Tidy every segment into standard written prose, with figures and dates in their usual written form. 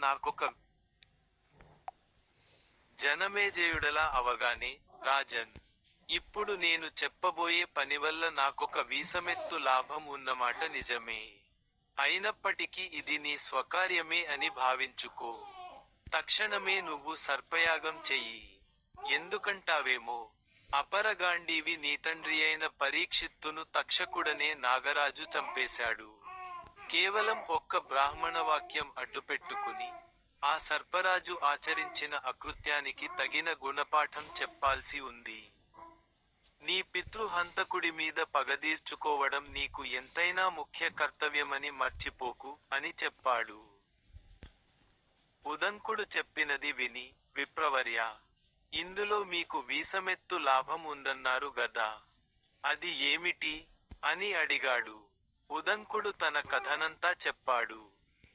నాకొక జనమేజయుడలా అవగానే, రాజన్, ఇప్పుడు నేను చెప్పబోయే పనివల్ల నాకొక వీసమెత్తు లాభం ఉన్నమాట నిజమే. అయినప్పటికీ ఇది నీ స్వకార్యమే అని భావించుకో. తక్షణమే నువ్వు సర్పయాగం చెయ్యి. ఎందుకంటావేమో, అపరగాండీవి నీ తండ్రియైన పరీక్షిత్తును తక్షకుడనే నాగరాజు చంపేశాడు. కేవలం ఒక్క బ్రాహ్మణవాక్యం అడ్డుపెట్టుకుని, ఆ సర్పరాజు ఆచరించిన అకృత్యానికి తగిన గుణపాఠం చెప్పాల్సి ఉంది. నీ పితృహంతకుడి మీద పగదీర్చుకోవడం నీకు ఎంతైనా ముఖ్య కర్తవ్యమని మర్చిపోకు, అని చెప్పాడు. ఉదంకుడు చెప్పినది విని, విప్రవర్యా, ఇందులో మీకు వీసమెత్తు లాభం ఉందన్నారు గదా. అది ఏమిటి? అని అడిగాడు. ఉదంకుడు తన కథనంతా చెప్పాడు.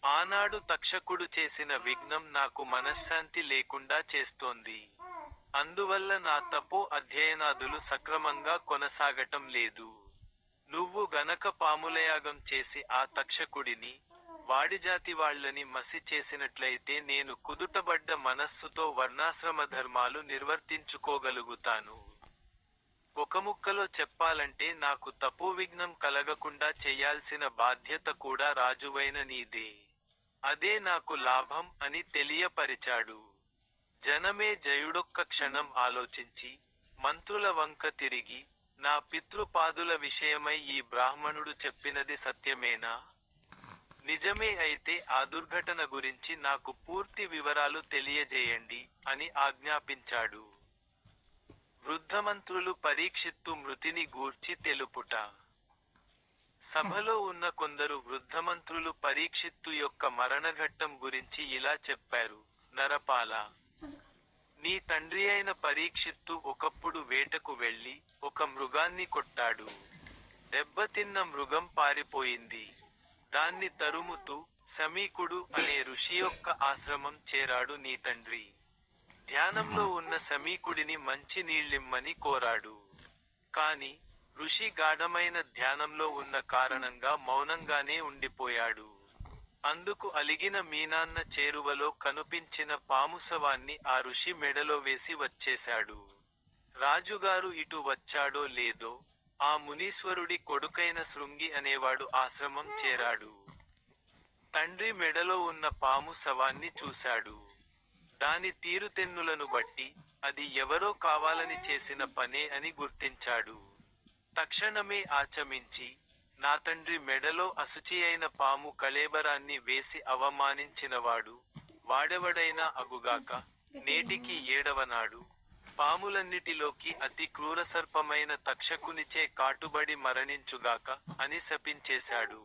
ఆనాడు తక్షకుడు చేసిన విఘ్నం నాకు మనశ్శాంతి లేకుండా చేస్తోంది. అందువల్ల నా తపో అధ్యయనాదులు సక్రమంగా కొనసాగటం లేదు. నువ్వు గనక పాములయాగం చేసి ఆ తక్షకుడిని, వాడిజాతి వాళ్ళని మసి చేసినట్లయితే నేను కుదుటబడ్డ మనస్సుతో వర్ణాశ్రమధర్మాలు నిర్వర్తించుకోగలుగుతాను. ఒక ముక్కలో చెప్పాలంటే నాకు తపోవిఘ్నం కలగకుండా చెయ్యాల్సిన బాధ్యత కూడా రాజువైన నీదే. అదే నాకు లాభం అని తెలియపరిచాడు. జనమేజయుడొక్క క్షణం ఆలోచించి, మంత్రుల వంక తిరిగి, నా పితృపాదుల విషయమై ఈ బ్రాహ్మణుడు చెప్పినది సత్యమేనా? నిజమే అయితే ఆ దుర్ఘటన గురించి నాకు పూర్తి వివరాలు తెలియజేయండి, అని ఆజ్ఞాపించాడు. వృద్ధమంత్రులు పరీక్షిత్తు మృతిని గూర్చి తెలుపుట. సభలో ఉన్న కొందరు వృద్ధమంత్రులు పరీక్షిత్తు యొక్క మరణఘట్టం గురించి ఇలా చెప్పారు. నరపాల, నీ తండ్రి అయిన పరీక్షిత్తు ఒకప్పుడు వేటకు వెళ్ళి, ఒక మృగాన్ని కొట్టాడు. దెబ్బతిన్న మృగం పారిపోయింది. దాన్ని తరుముతూ, సమీకుడు అనే ఋషి యొక్క ఆశ్రమం చేరాడు నీ తండ్రి. ధ్యానంలో ఉన్న సమీకుడిని మంచి నీళ్ళిమ్మని కోరాడు. కాని, ఋషి గాఢమైన ధ్యానంలో ఉన్న కారణంగా మౌనంగానే ఉండిపోయాడు. అందుకు అలిగిన మీనాన్న చేరువలో కనుపించిన పాముసవాన్ని ఆ ఋషి మెడలో వేసి వచ్చేశాడు. రాజుగారు ఇటు వచ్చాడో లేదో, ఆ మునీశ్వరుడి కొడుకైన శృంగి అనేవాడు ఆశ్రమం చేరాడు. తండ్రి మెడలో ఉన్న పాము శవాన్ని చూశాడు. దాని తీరుతెన్నులను బట్టి, అది ఎవరో కావాలని చేసిన పనే అని గుర్తించాడు. తక్షణమే ఆచమించి, నా తండ్రి మెడలో అశుచియైన పాము కళేబరాన్ని వేసి అవమానించినవాడు, వాడెవడైనా అగుగాక, నేటికి 7వ నాడు, పాములన్నిటిలోకి అతి క్రూరసర్పమైన తక్షకునిచే కాటుబడి మరణించుగాక, అని శపించేశాడు.